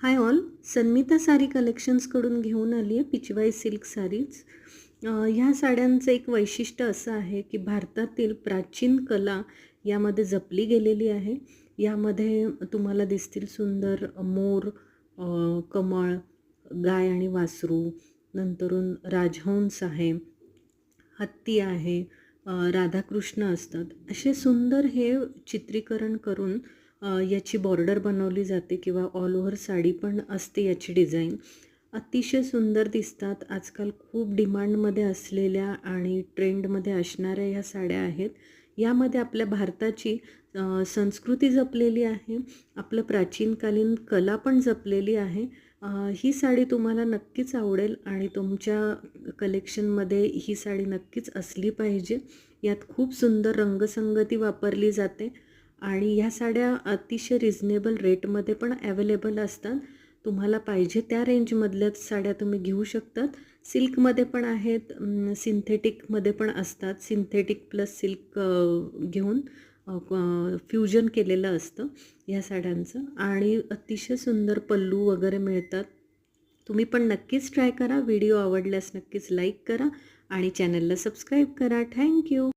Hi all, Sanmita sari कलेक्शन्सकडून घेऊन आली आहे पिचवाई सिल्क साडीज. ह्या साड्यांचं एक वैशिष्ट्य असं आहे की भारतातील प्राचीन कला यामध्ये जपली गेलेली आहे. यामध्ये तुम्हाला दिसतील सुंदर मोर, कमळ, गाय आणि वासरू, नंतरून राजहंस आहे, हत्ती आहे, राधाकृष्ण असतात. असे सुंदर हे चित्रीकरण करून याची बॉर्डर बनवली जाते किंवा ऑल ओव्हर साडी पण असते याची डिझाईन. अतिशय सुंदर दिसतात. आजकाल खूप डिमांडमध्ये असलेल्या आणि ट्रेंडमध्ये असणाऱ्या ह्या साड्या आहेत. यामध्ये आपल्या भारताची संस्कृती जपलेली आहे, आपलं प्राचीनकालीन कला पण जपलेली आहे. ही साडी तुम्हाला नक्कीच आवडेल आणि तुमच्या कलेक्शनमध्ये ही साडी नक्कीच असली पाहिजे. यात खूप सुंदर रंगसंगती वापरली जाते आणि ह्या साड्या अतिशय रिझनेबल रेटमध्ये पण अवेलेबल असतात. तुम्हाला पाहिजे त्या रेंजमधल्याच साड्या तुम्ही घेऊ शकतात. सिल्कमध्ये पण आहेत, सिंथेटिकमध्ये पण असतात. सिंथेटिक प्लस सिल्क घेऊन फ्युजन केलेलं असतं या साड्यांचं आणि अतिशय सुंदर पल्लू वगैरे मिळतात. तुम्ही पण नक्कीच ट्राय करा. व्हिडिओ आवडल्यास नक्कीच लाईक करा आणि चॅनलला सबस्क्राईब करा. थँक्यू.